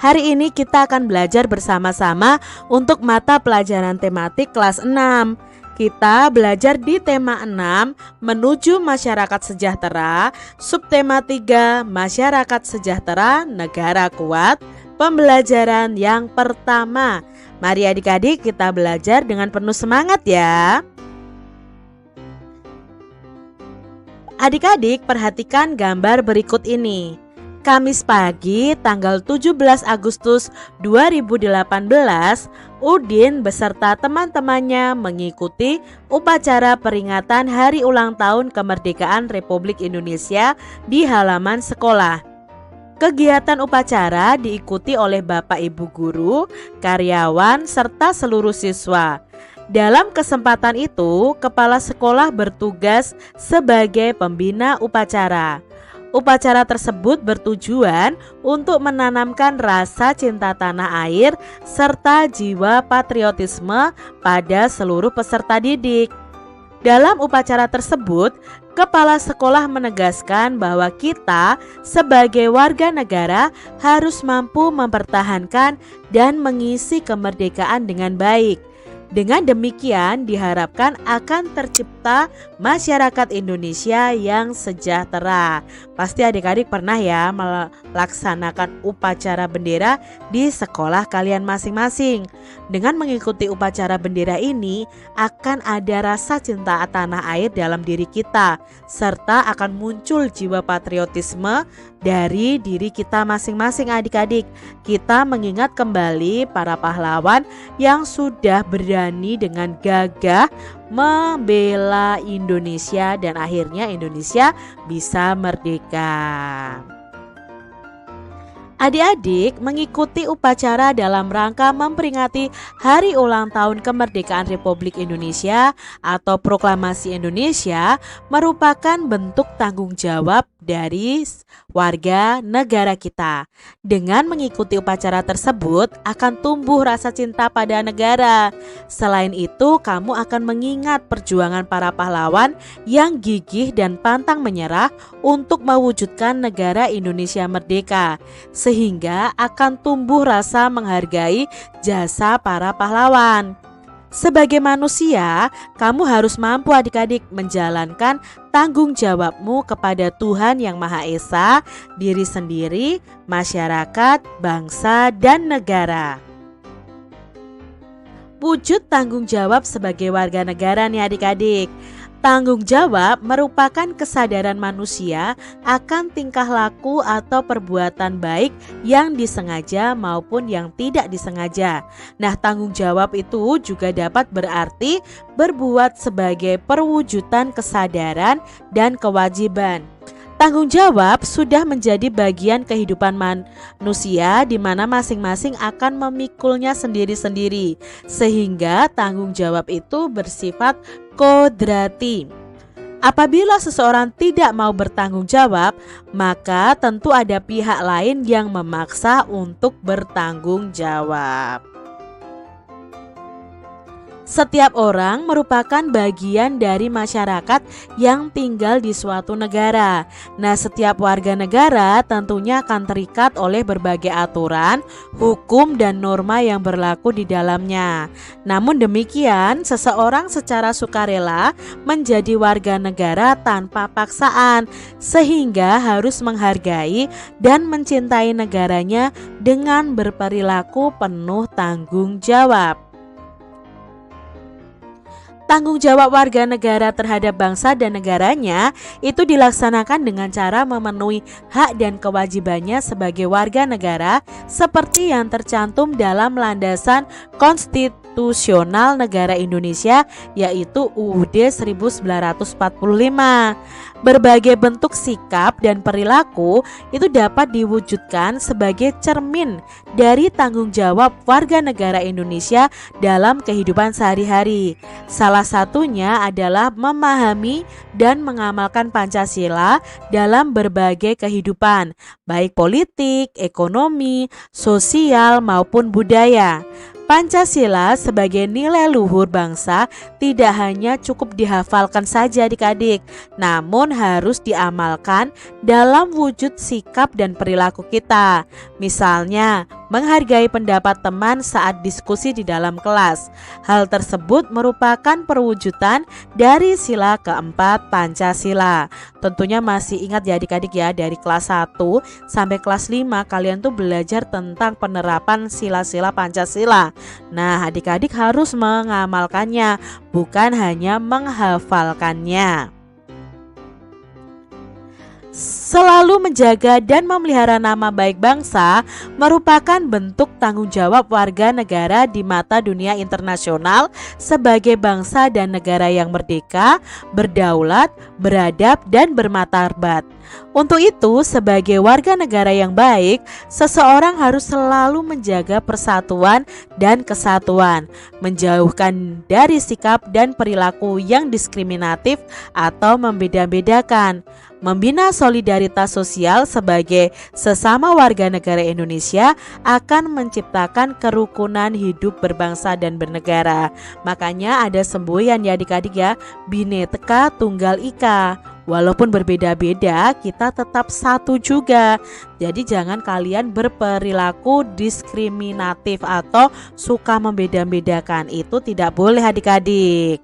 Hari ini kita akan belajar bersama-sama untuk mata pelajaran tematik kelas 6. Kita belajar di tema 6, menuju masyarakat sejahtera, subtema 3, masyarakat sejahtera, negara kuat, pembelajaran yang pertama. Mari adik-adik kita belajar dengan penuh semangat ya. Adik-adik perhatikan gambar berikut ini. Kamis pagi tanggal 17 Agustus 2018, Udin beserta teman-temannya mengikuti upacara peringatan Hari Ulang Tahun Kemerdekaan Republik Indonesia di halaman sekolah. Kegiatan upacara diikuti oleh Bapak Ibu guru, karyawan, serta seluruh siswa. Dalam kesempatan itu, kepala sekolah bertugas sebagai pembina upacara. Upacara tersebut bertujuan untuk menanamkan rasa cinta tanah air serta jiwa patriotisme pada seluruh peserta didik. Dalam upacara tersebut, kepala sekolah menegaskan bahwa kita sebagai warga negara harus mampu mempertahankan dan mengisi kemerdekaan dengan baik. Dengan demikian diharapkan akan tercipta masyarakat Indonesia yang sejahtera. Pasti adik-adik pernah ya melaksanakan upacara bendera di sekolah kalian masing-masing. Dengan mengikuti upacara bendera ini akan ada rasa cinta tanah air dalam diri kita, serta akan muncul jiwa patriotisme dari diri kita masing-masing adik-adik. Kita mengingat kembali para pahlawan yang sudah berani dengan gagah membela Indonesia dan akhirnya Indonesia bisa merdeka. Adik-adik mengikuti upacara dalam rangka memperingati Hari Ulang Tahun Kemerdekaan Republik Indonesia atau Proklamasi Indonesia merupakan bentuk tanggung jawab dari warga negara kita. Dengan mengikuti upacara tersebut akan tumbuh rasa cinta pada negara. Selain itu, kamu akan mengingat perjuangan para pahlawan yang gigih dan pantang menyerah untuk mewujudkan negara Indonesia merdeka, sehingga akan tumbuh rasa menghargai jasa para pahlawan. Sebagai manusia, kamu harus mampu adik-adik menjalankan tanggung jawabmu kepada Tuhan Yang Maha Esa, diri sendiri, masyarakat, bangsa, dan negara. Wujud tanggung jawab sebagai warga negara nih adik-adik. Tanggung jawab merupakan kesadaran manusia akan tingkah laku atau perbuatan baik yang disengaja maupun yang tidak disengaja. Nah, tanggung jawab itu juga dapat berarti berbuat sebagai perwujudan kesadaran dan kewajiban. Tanggung jawab sudah menjadi bagian kehidupan manusia di mana masing-masing akan memikulnya sendiri-sendiri, sehingga tanggung jawab itu bersifat kodrati. Apabila seseorang tidak mau bertanggung jawab, maka tentu ada pihak lain yang memaksa untuk bertanggung jawab. Setiap orang merupakan bagian dari masyarakat yang tinggal di suatu negara. Nah, setiap warga negara tentunya akan terikat oleh berbagai aturan, hukum, dan norma yang berlaku di dalamnya. Namun demikian, seseorang secara sukarela menjadi warga negara tanpa paksaan, sehingga harus menghargai dan mencintai negaranya dengan berperilaku penuh tanggung jawab. Tanggung jawab warga negara terhadap bangsa dan negaranya itu dilaksanakan dengan cara memenuhi hak dan kewajibannya sebagai warga negara seperti yang tercantum dalam landasan konstitusional negara Indonesia, yaitu UUD 1945. Berbagai bentuk sikap dan perilaku itu dapat diwujudkan sebagai cermin dari tanggung jawab warga negara Indonesia dalam kehidupan sehari-hari. Salah satunya adalah memahami dan mengamalkan Pancasila dalam berbagai kehidupan, baik politik, ekonomi, sosial, maupun budaya. Pancasila sebagai nilai luhur bangsa tidak hanya cukup dihafalkan saja adik-adik, namun harus diamalkan dalam wujud sikap dan perilaku kita. Misalnya, menghargai pendapat teman saat diskusi di dalam kelas. Hal tersebut merupakan perwujudan dari sila keempat Pancasila. Tentunya masih ingat ya adik-adik ya, dari kelas 1 sampai kelas 5 kalian tuh belajar tentang penerapan sila-sila Pancasila. Nah, adik-adik harus mengamalkannya, bukan hanya menghafalkannya. Selalu menjaga dan memelihara nama baik bangsa merupakan bentuk tanggung jawab warga negara di mata dunia internasional sebagai bangsa dan negara yang merdeka, berdaulat, beradab, dan bermartabat. Untuk itu, sebagai warga negara yang baik, seseorang harus selalu menjaga persatuan dan kesatuan, menjauhkan dari sikap dan perilaku yang diskriminatif atau membeda-bedakan, membina solidaritas sosial sebagai sesama warga negara Indonesia akan menciptakan kerukunan hidup berbangsa dan bernegara. Makanya ada semboyan ya adik-adik ya, Bhinneka Tunggal Ika. Walaupun berbeda-beda, kita tetap satu juga. Jadi jangan kalian berperilaku diskriminatif atau suka membeda-bedakan. Itu tidak boleh adik-adik.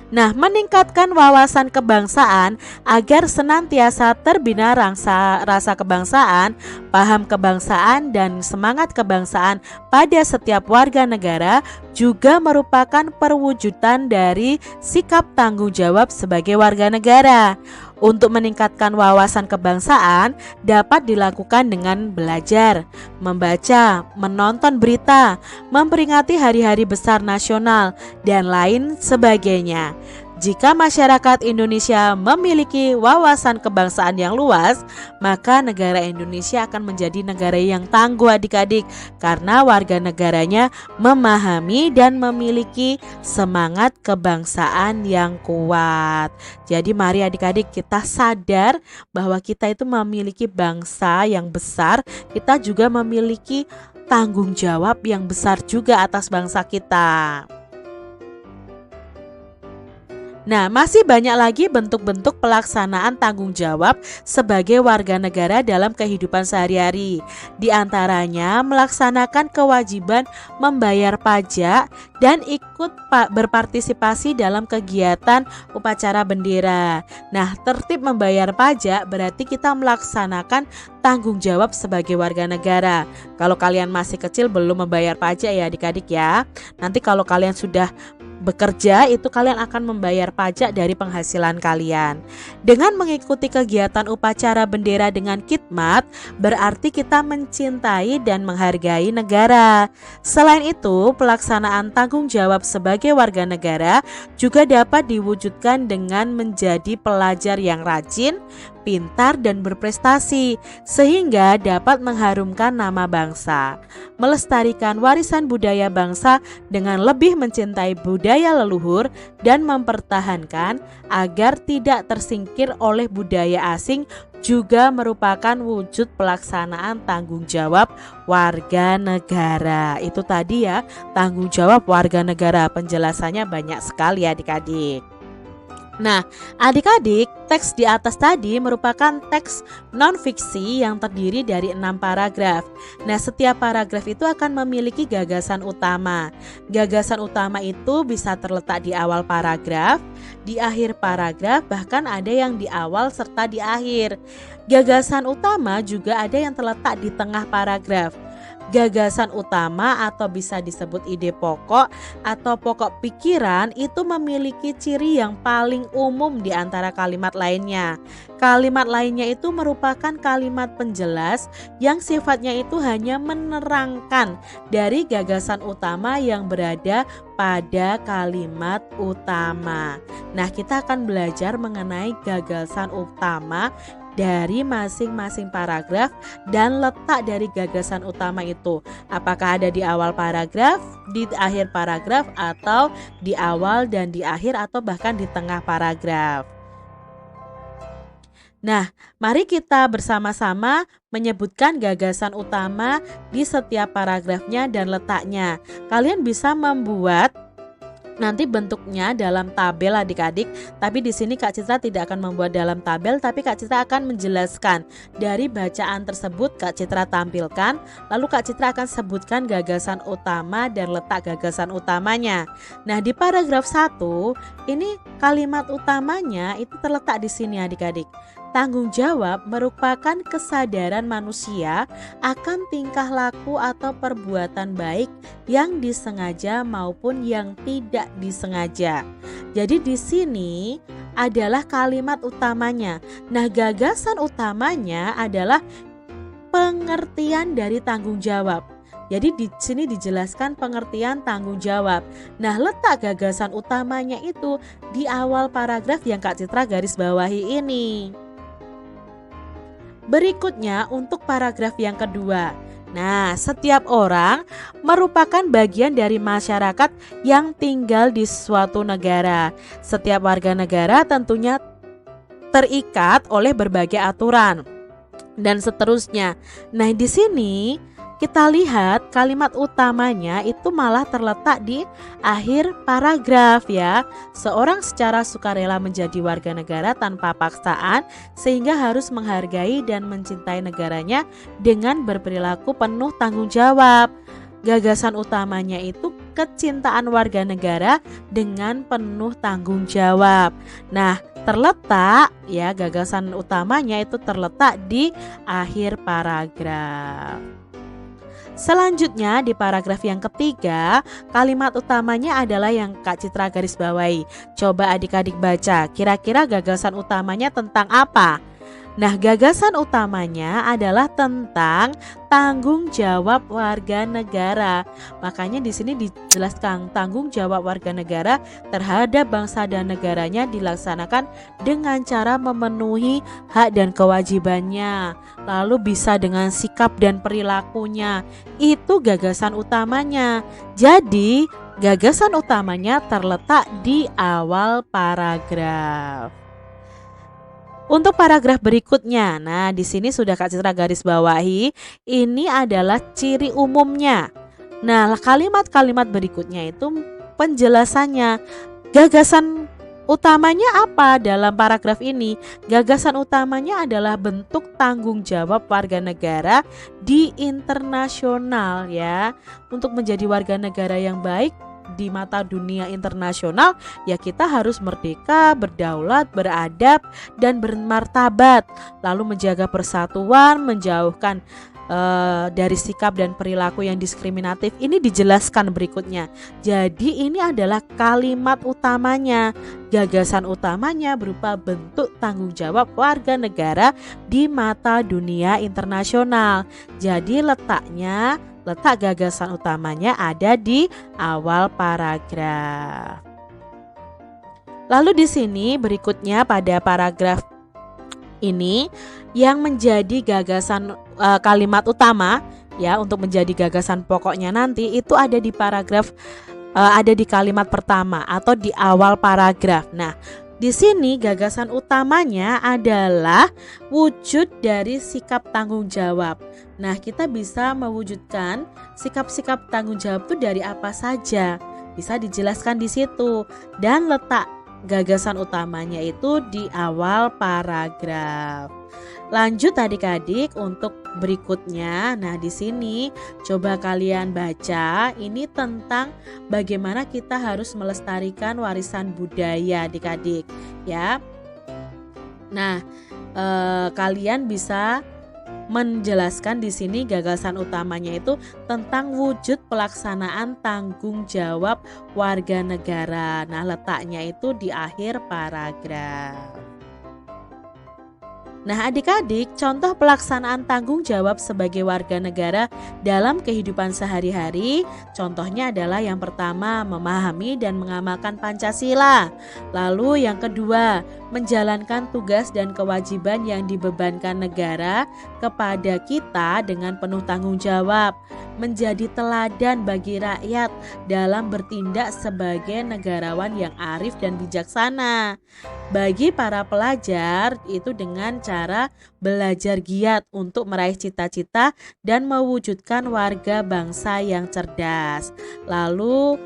Nah, meningkatkan wawasan kebangsaan agar senantiasa terbina rasa kebangsaan, paham kebangsaan, dan semangat kebangsaan pada setiap warga negara juga merupakan perwujudan dari sikap tanggung jawab sebagai warga negara. Untuk meningkatkan wawasan kebangsaan dapat dilakukan dengan belajar, membaca, menonton berita, memperingati hari-hari besar nasional, dan lain sebagainya. Jika masyarakat Indonesia memiliki wawasan kebangsaan yang luas, maka negara Indonesia akan menjadi negara yang tangguh adik-adik, karena warga negaranya memahami dan memiliki semangat kebangsaan yang kuat. Jadi mari adik-adik kita sadar bahwa kita itu memiliki bangsa yang besar, kita juga memiliki tanggung jawab yang besar juga atas bangsa kita. Nah, masih banyak lagi bentuk-bentuk pelaksanaan tanggung jawab sebagai warga negara dalam kehidupan sehari-hari. Di antaranya melaksanakan kewajiban membayar pajak dan ikut berpartisipasi dalam kegiatan upacara bendera. Nah, tertib membayar pajak berarti kita melaksanakan tanggung jawab sebagai warga negara. Kalau kalian masih kecil belum membayar pajak ya adik-adik ya. Nanti kalau kalian sudah bekerja itu kalian akan membayar pajak dari penghasilan kalian. Dengan mengikuti kegiatan upacara bendera dengan khidmat berarti kita mencintai dan menghargai negara. Selain itu, pelaksanaan tanggung jawab sebagai warga negara juga dapat diwujudkan dengan menjadi pelajar yang rajin, pintar, dan berprestasi sehingga dapat mengharumkan nama bangsa, melestarikan warisan budaya bangsa dengan lebih mencintai budaya leluhur dan mempertahankan agar tidak tersingkir oleh budaya asing juga merupakan wujud pelaksanaan tanggung jawab warga negara. Itu tadi ya, tanggung jawab warga negara. Penjelasannya banyak sekali adik-adik. Nah, adik-adik, teks di atas tadi merupakan teks non-fiksi yang terdiri dari 6 paragraf. Nah, setiap paragraf itu akan memiliki gagasan utama. Gagasan utama itu bisa terletak di awal paragraf, di akhir paragraf, bahkan ada yang di awal serta di akhir. Gagasan utama juga ada yang terletak di tengah paragraf. Gagasan utama atau bisa disebut ide pokok atau pokok pikiran itu memiliki ciri yang paling umum di antara kalimat lainnya. Kalimat lainnya itu merupakan kalimat penjelas yang sifatnya itu hanya menerangkan dari gagasan utama yang berada pada kalimat utama. Nah, kita akan belajar mengenai gagasan utama dari masing-masing paragraf dan letak dari gagasan utama itu. Apakah ada di awal paragraf, di akhir paragraf, atau di awal dan di akhir, atau bahkan di tengah paragraf. Nah, mari kita bersama-sama menyebutkan gagasan utama di setiap paragrafnya dan letaknya. Kalian bisa membuat nanti bentuknya dalam tabel adik-adik, tapi di sini Kak Citra tidak akan membuat dalam tabel, tapi Kak Citra akan menjelaskan dari bacaan tersebut. Kak Citra tampilkan, lalu Kak Citra akan sebutkan gagasan utama dan letak gagasan utamanya. Nah, di paragraf 1 ini kalimat utamanya itu terletak di sini adik-adik. Tanggung jawab merupakan kesadaran manusia akan tingkah laku atau perbuatan baik yang disengaja maupun yang tidak disengaja. Jadi di sini adalah kalimat utamanya. Nah, gagasan utamanya adalah pengertian dari tanggung jawab. Jadi di sini dijelaskan pengertian tanggung jawab. Nah, letak gagasan utamanya itu di awal paragraf yang Kak Citra garis bawahi ini. Berikutnya untuk paragraf yang kedua. Nah, setiap orang merupakan bagian dari masyarakat yang tinggal di suatu negara. Setiap warga negara tentunya terikat oleh berbagai aturan dan seterusnya. Nah, di sini kita lihat kalimat utamanya itu malah terletak di akhir paragraf ya. Seorang secara sukarela menjadi warga negara tanpa paksaan sehingga harus menghargai dan mencintai negaranya dengan berperilaku penuh tanggung jawab. Gagasan utamanya itu kecintaan warga negara dengan penuh tanggung jawab. Nah, terletak ya, gagasan utamanya itu terletak di akhir paragraf. Selanjutnya di paragraf yang ketiga, kalimat utamanya adalah yang Kak Citra garis bawahi. Coba adik-adik baca, kira-kira gagasan utamanya tentang apa? Nah, gagasan utamanya adalah tentang tanggung jawab warga negara. Makanya di sini dijelaskan tanggung jawab warga negara terhadap bangsa dan negaranya dilaksanakan dengan cara memenuhi hak dan kewajibannya. Lalu bisa dengan sikap dan perilakunya. Itu gagasan utamanya. Jadi, gagasan utamanya terletak di awal paragraf. Untuk paragraf berikutnya, nah di sini sudah Kak Citra garis bawahi, ini adalah ciri umumnya. Nah, kalimat-kalimat berikutnya itu penjelasannya. Gagasan utamanya apa dalam paragraf ini? Gagasan utamanya adalah bentuk tanggung jawab warga negara di internasional ya. Untuk menjadi warga negara yang baik di mata dunia internasional ya, kita harus merdeka, berdaulat, beradab dan bermartabat, lalu menjaga persatuan, menjauhkan dari sikap dan perilaku yang diskriminatif. Ini dijelaskan berikutnya. Jadi ini adalah kalimat utamanya. Gagasan utamanya berupa bentuk tanggung jawab warga negara di mata dunia internasional. Jadi letak gagasan utamanya ada di awal paragraf. Lalu di sini berikutnya pada paragraf ini yang menjadi gagasan kalimat utama ya, untuk menjadi gagasan pokoknya nanti itu ada di paragraf ada di kalimat pertama atau di awal paragraf. Nah, di sini gagasan utamanya adalah wujud dari sikap tanggung jawab. Nah, kita bisa mewujudkan sikap-sikap tanggung jawab itu dari apa saja? Bisa dijelaskan di situ, dan letak gagasan utamanya itu di awal paragraf. Lanjut adik-adik untuk berikutnya. Nah, di sini coba kalian baca, ini tentang bagaimana kita harus melestarikan warisan budaya adik-adik ya. Nah, kalian bisa menjelaskan di sini gagasan utamanya itu tentang wujud pelaksanaan tanggung jawab warga negara. Nah, letaknya itu di akhir paragraf. Nah, adik-adik, contoh pelaksanaan tanggung jawab sebagai warga negara dalam kehidupan sehari-hari, contohnya adalah yang pertama, memahami dan mengamalkan Pancasila. Lalu yang kedua, menjalankan tugas dan kewajiban yang dibebankan negara kepada kita dengan penuh tanggung jawab, menjadi teladan bagi rakyat dalam bertindak sebagai negarawan yang arif dan bijaksana. Bagi para pelajar itu dengan cara belajar giat untuk meraih cita-cita dan mewujudkan warga bangsa yang cerdas. Lalu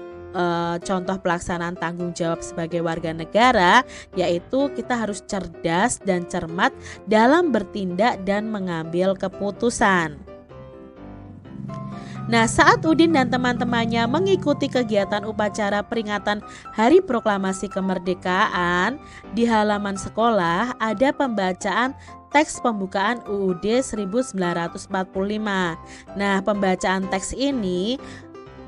contoh pelaksanaan tanggung jawab sebagai warga negara, yaitu kita harus cerdas dan cermat dalam bertindak dan mengambil keputusan. Nah, saat Udin dan teman-temannya mengikuti kegiatan upacara peringatan Hari Proklamasi Kemerdekaan, di halaman sekolah ada pembacaan teks pembukaan UUD 1945. Nah, pembacaan teks ini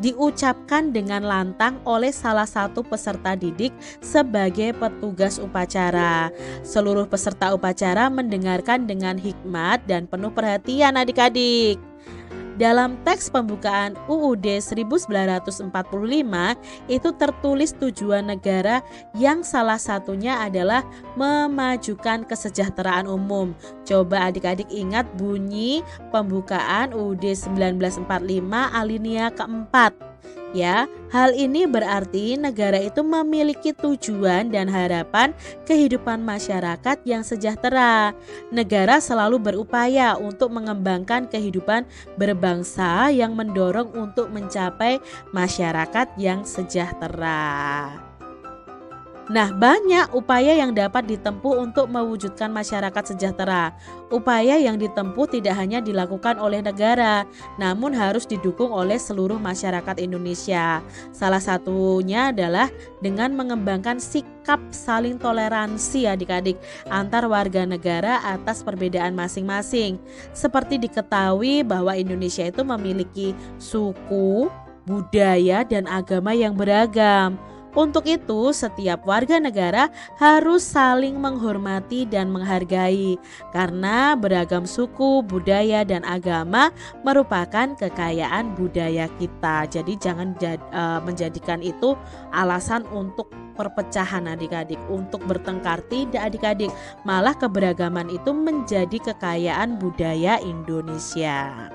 diucapkan dengan lantang oleh salah satu peserta didik sebagai petugas upacara. Seluruh peserta upacara mendengarkan dengan hikmat dan penuh perhatian adik-adik. Dalam teks pembukaan UUD 1945 itu tertulis tujuan negara yang salah satunya adalah memajukan kesejahteraan umum. Coba adik-adik ingat bunyi pembukaan UUD 1945 alinea keempat. Ya, hal ini berarti negara itu memiliki tujuan dan harapan kehidupan masyarakat yang sejahtera. Negara selalu berupaya untuk mengembangkan kehidupan berbangsa yang mendorong untuk mencapai masyarakat yang sejahtera. Nah, banyak upaya yang dapat ditempuh untuk mewujudkan masyarakat sejahtera. Upaya yang ditempuh tidak hanya dilakukan oleh negara, namun harus didukung oleh seluruh masyarakat Indonesia. Salah satunya adalah dengan mengembangkan sikap saling toleransi adik-adik antar warga negara atas perbedaan masing-masing. Seperti diketahui bahwa Indonesia itu memiliki suku, budaya, dan agama yang beragam. Untuk itu, setiap warga negara harus saling menghormati dan menghargai, karena beragam suku, budaya, dan agama merupakan kekayaan budaya kita. Jadi jangan menjadikan itu alasan untuk perpecahan adik-adik, untuk bertengkar. Tidak adik-adik, malah keberagaman itu menjadi kekayaan budaya Indonesia.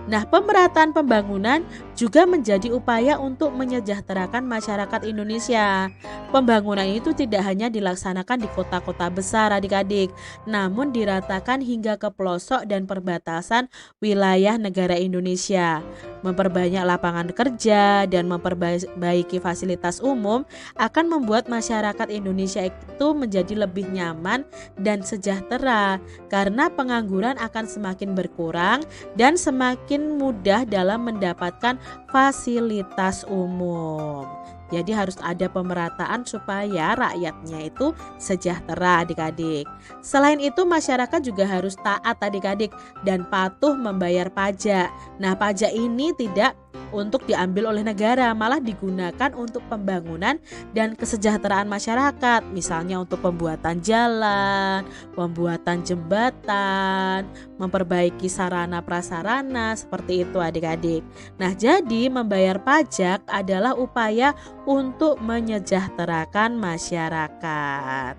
Nah, pemerataan pembangunan juga menjadi upaya untuk menyejahterakan masyarakat Indonesia. Pembangunan itu tidak hanya dilaksanakan di kota-kota besar adik-adik, namun diratakan hingga ke pelosok dan perbatasan wilayah negara Indonesia. Memperbanyak lapangan kerja dan memperbaiki fasilitas umum akan membuat masyarakat Indonesia itu menjadi lebih nyaman dan sejahtera, karena pengangguran akan semakin berkurang dan semakin mudah dalam mendapatkan fasilitas umum. Jadi harus ada pemerataan supaya rakyatnya itu sejahtera adik-adik. Selain itu, masyarakat juga harus taat adik-adik dan patuh membayar pajak. Nah, pajak ini tidak untuk diambil oleh negara, malah digunakan untuk pembangunan dan kesejahteraan masyarakat. Misalnya untuk pembuatan jalan, pembuatan jembatan, memperbaiki sarana prasarana, seperti itu adik-adik. Nah, jadi membayar pajak adalah upaya untuk menyejahterakan masyarakat.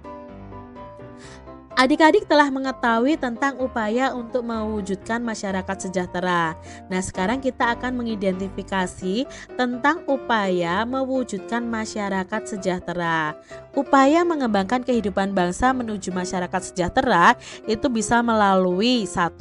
Adik-adik telah mengetahui tentang upaya untuk mewujudkan masyarakat sejahtera. Nah, sekarang kita akan mengidentifikasi tentang upaya mewujudkan masyarakat sejahtera. Upaya mengembangkan kehidupan bangsa menuju masyarakat sejahtera itu bisa melalui 1.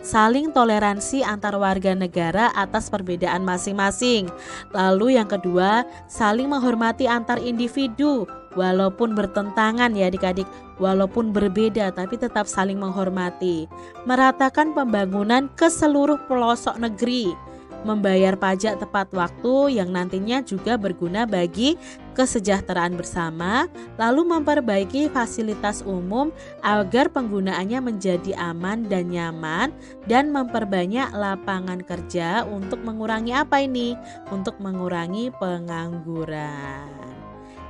Saling toleransi antar warga negara atas perbedaan masing-masing. Lalu yang kedua, saling menghormati antar individu. Walaupun bertentangan ya adik-adik, walaupun berbeda tapi tetap saling menghormati. Meratakan pembangunan ke seluruh pelosok negeri. Membayar pajak tepat waktu yang nantinya juga berguna bagi kesejahteraan bersama. Lalu memperbaiki fasilitas umum agar penggunaannya menjadi aman dan nyaman. Dan memperbanyak lapangan kerja untuk mengurangi apa ini? Untuk mengurangi pengangguran.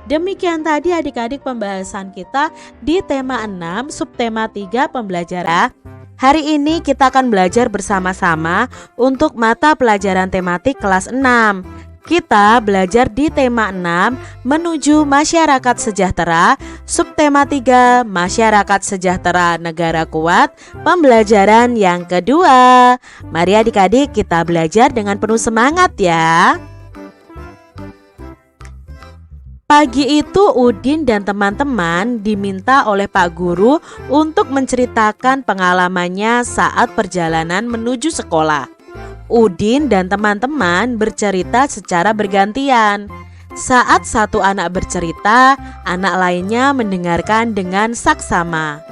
Demikian tadi adik-adik pembahasan kita di tema 6 subtema 3 pembelajaran. Hari ini kita akan belajar bersama-sama untuk mata pelajaran tematik kelas 6. Kita belajar di tema 6 menuju masyarakat sejahtera, subtema 3 masyarakat sejahtera negara kuat, pembelajaran yang kedua. Mari adik-adik kita belajar dengan penuh semangat ya. Pagi itu Udin dan teman-teman diminta oleh Pak Guru untuk menceritakan pengalamannya saat perjalanan menuju sekolah. Udin dan teman-teman bercerita secara bergantian. Saat satu anak bercerita, anak lainnya mendengarkan dengan saksama.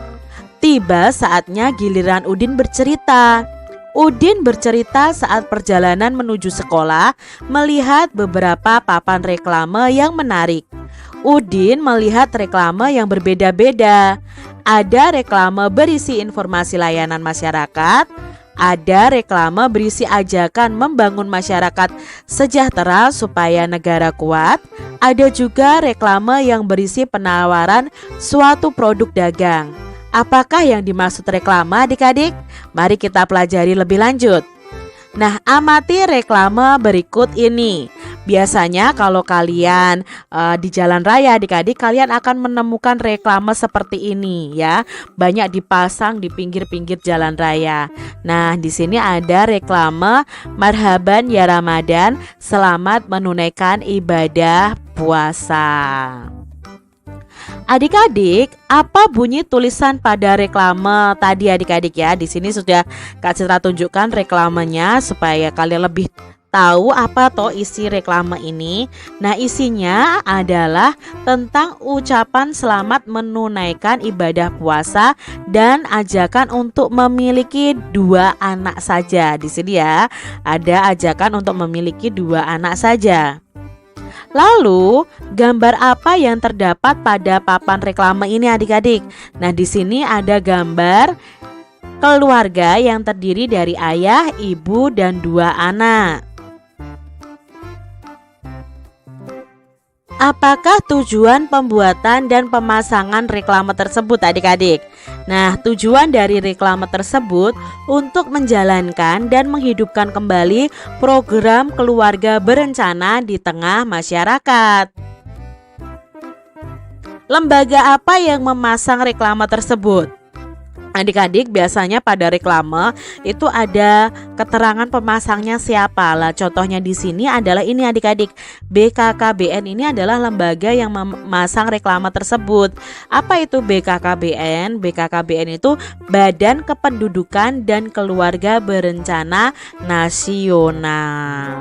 Tiba saatnya giliran Udin bercerita. Udin bercerita saat perjalanan menuju sekolah melihat beberapa papan reklame yang menarik. Udin melihat reklame yang berbeda-beda. Ada reklame berisi informasi layanan masyarakat, ada reklame berisi ajakan membangun masyarakat sejahtera supaya negara kuat, ada juga reklame yang berisi penawaran suatu produk dagang. Apakah yang dimaksud reklame adik-adik? Mari kita pelajari lebih lanjut. Nah, amati reklame berikut ini. Biasanya kalau kalian di jalan raya adik-adik, kalian akan menemukan reklame seperti ini ya. Banyak dipasang di pinggir-pinggir jalan raya. Nah, di sini ada reklame marhaban ya Ramadan, selamat menunaikan ibadah puasa. Adik-adik, apa bunyi tulisan pada reklame tadi adik-adik ya? Di sini sudah Kak Citra tunjukkan reklamenya supaya kalian lebih tahu apa toh isi reklame ini. Nah, isinya adalah tentang ucapan selamat menunaikan ibadah puasa dan ajakan untuk memiliki 2 anak saja. Di sini ya, ada ajakan untuk memiliki 2 anak saja. Lalu, gambar apa yang terdapat pada papan reklame ini adik-adik? Nah, di sini ada gambar keluarga yang terdiri dari ayah, ibu, dan 2 anak. Apakah tujuan pembuatan dan pemasangan reklame tersebut adik-adik? Nah, tujuan dari reklame tersebut untuk menjalankan dan menghidupkan kembali program keluarga berencana di tengah masyarakat. Lembaga apa yang memasang reklame tersebut? Adik-adik, biasanya pada reklame itu ada keterangan pemasangnya siapa. Lah, contohnya di sini adalah ini adik-adik. BKKBN ini adalah lembaga yang memasang reklame tersebut. Apa itu BKKBN? BKKBN itu Badan Kependudukan dan Keluarga Berencana Nasional.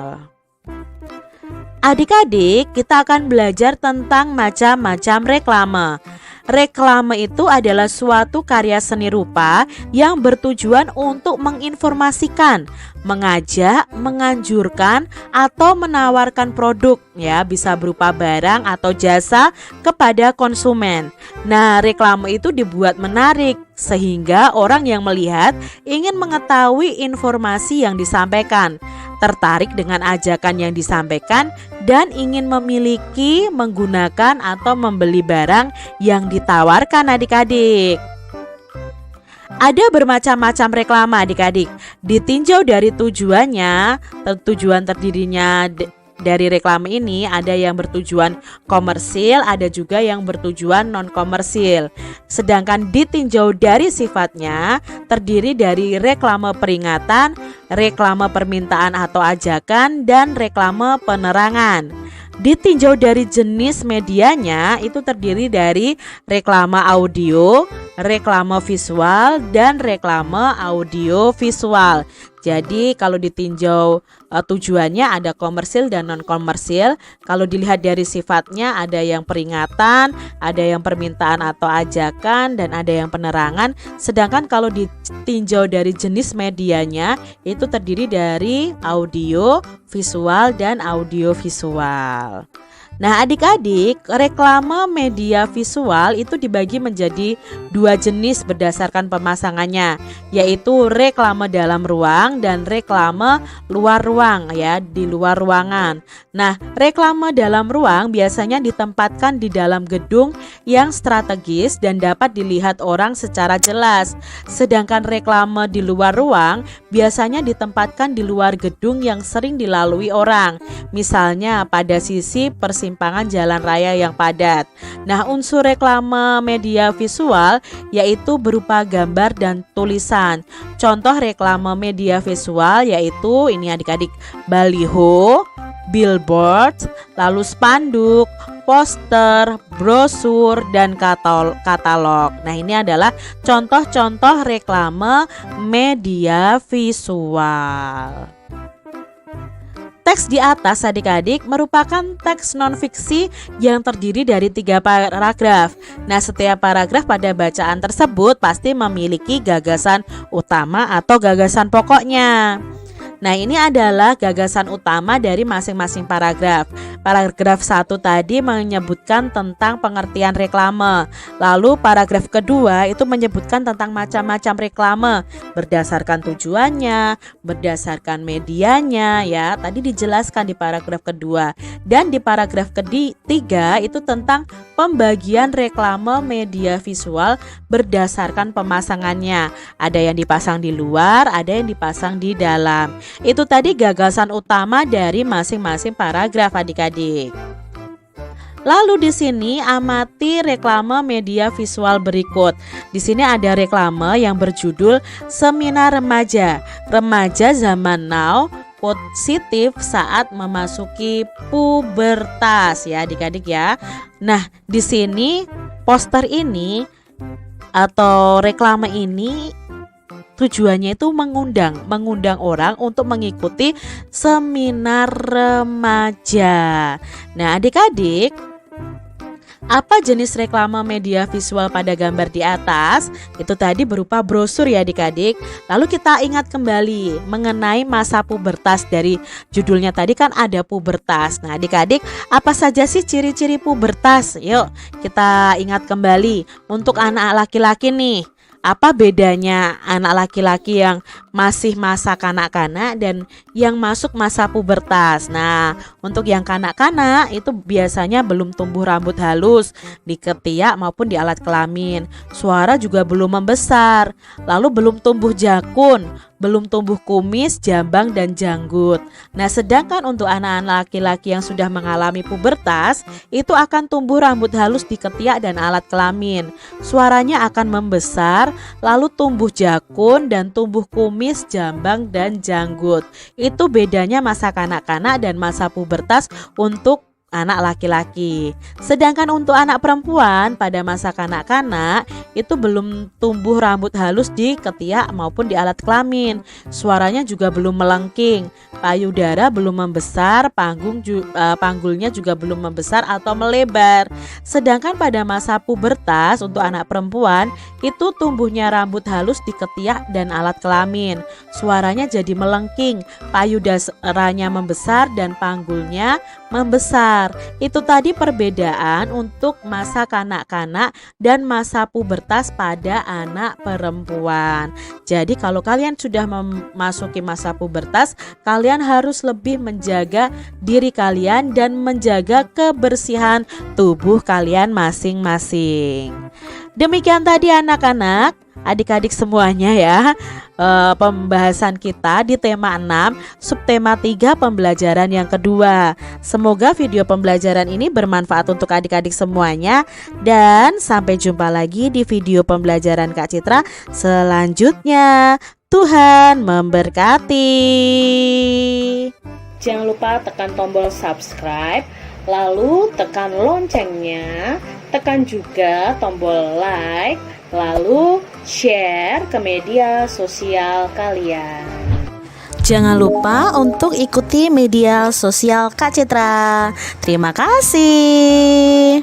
Adik-adik, kita akan belajar tentang macam-macam reklame. Reklame itu adalah suatu karya seni rupa yang bertujuan untuk menginformasikan, mengajak, menganjurkan, atau menawarkan produk ya, bisa berupa barang atau jasa kepada konsumen. Nah, reklame itu dibuat menarik sehingga orang yang melihat ingin mengetahui informasi yang disampaikan, tertarik dengan ajakan yang disampaikan, dan ingin memiliki, menggunakan, atau membeli barang yang ditawarkan adik-adik. Ada bermacam-macam reklame adik-adik. Ditinjau dari tujuannya, tujuan terdirinya dari reklame ini ada yang bertujuan komersil, ada juga yang bertujuan non-komersil. Sedangkan ditinjau dari sifatnya terdiri dari reklame peringatan, reklame permintaan atau ajakan, dan reklame penerangan. Ditinjau dari jenis medianya itu terdiri dari reklame audio, reklame visual, dan reklame audio visual. Jadi kalau ditinjau tujuannya ada komersil dan non komersil. Kalau dilihat dari sifatnya ada yang peringatan, ada yang permintaan atau ajakan, dan ada yang penerangan. Sedangkan kalau ditinjau dari jenis medianya itu terdiri dari audio, visual, dan audio visual. Nah adik-adik, reklame media visual itu dibagi menjadi 2 jenis berdasarkan pemasangannya, yaitu reklame dalam ruang dan reklame luar ruang ya, di luar ruangan. Nah, reklame dalam ruang biasanya ditempatkan di dalam gedung yang strategis dan dapat dilihat orang secara jelas. Sedangkan reklame di luar ruang biasanya ditempatkan di luar gedung yang sering dilalui orang, misalnya pada sisi persimpangan jalan raya yang padat. Nah, unsur reklame media visual yaitu berupa gambar dan tulisan. Contoh reklame media visual yaitu ini adik-adik, baliho, billboard, lalu spanduk, poster, brosur, dan katalog. Nah, ini adalah contoh-contoh reklame media visual. Teks di atas adik-adik merupakan teks non-fiksi yang terdiri dari 3 paragraf. Nah, setiap paragraf pada bacaan tersebut pasti memiliki gagasan utama atau gagasan pokoknya. Nah, ini adalah gagasan utama dari masing-masing paragraf. Paragraf 1 tadi menyebutkan tentang pengertian reklame. Lalu paragraf kedua itu menyebutkan tentang macam-macam reklame berdasarkan tujuannya, berdasarkan medianya ya. Tadi dijelaskan di paragraf kedua. Dan di paragraf ketiga itu tentang pembagian reklame media visual berdasarkan pemasangannya. Ada yang dipasang di luar, ada yang dipasang di dalam. Itu tadi gagasan utama dari masing-masing paragraf adik-adik. Lalu di sini amati reklame media visual berikut. Di sini ada reklame yang berjudul Seminar Remaja. Remaja zaman now positif saat memasuki pubertas ya adik-adik ya. Nah, di sini poster ini atau reklame ini tujuannya itu mengundang orang untuk mengikuti seminar remaja. Nah, adik-adik, apa jenis reklame media visual pada gambar di atas? Itu tadi berupa brosur ya adik-adik. Lalu kita ingat kembali mengenai masa pubertas. Dari judulnya tadi kan ada pubertas. Nah adik-adik, apa saja sih ciri-ciri pubertas? Yuk kita ingat kembali. Untuk anak laki-laki nih, apa bedanya anak laki-laki yang masih masa kanak-kanak dan yang masuk masa pubertas? Nah, untuk yang kanak-kanak itu biasanya belum tumbuh rambut halus di ketiak maupun di alat kelamin. Suara juga belum membesar. Lalu belum tumbuh jakun, belum tumbuh kumis, jambang, dan janggut. Nah, sedangkan untuk anak-anak laki-laki yang sudah mengalami pubertas, itu akan tumbuh rambut halus di ketiak dan alat kelamin. Suaranya akan membesar, lalu tumbuh jakun dan tumbuh kumis, jambang, dan janggut. Itu bedanya masa kanak-kanak dan masa pubertas untuk anak laki-laki. Sedangkan untuk anak perempuan pada masa kanak-kanak itu belum tumbuh rambut halus di ketiak maupun di alat kelamin. Suaranya juga belum melengking, payudara belum membesar, panggulnya juga belum membesar atau melebar. Sedangkan pada masa pubertas untuk anak perempuan itu tumbuhnya rambut halus di ketiak dan alat kelamin. Suaranya jadi melengking, payudaranya membesar dan panggulnya membesar. Itu tadi perbedaan untuk masa kanak-kanak dan masa pubertas pada anak perempuan. Jadi kalau kalian sudah memasuki masa pubertas, kalian harus lebih menjaga diri kalian dan menjaga kebersihan tubuh kalian masing-masing. Demikian tadi anak-anak, adik-adik semuanya ya, pembahasan kita di tema 6, subtema 3 pembelajaran yang kedua. Semoga video pembelajaran ini bermanfaat untuk adik-adik semuanya. Dan sampai jumpa lagi di video pembelajaran Kak Citra selanjutnya. Tuhan memberkati. Jangan lupa tekan tombol subscribe, lalu tekan loncengnya, tekan juga tombol like, lalu share ke media sosial kalian. Jangan lupa untuk ikuti media sosial Kak Citra. Terima kasih.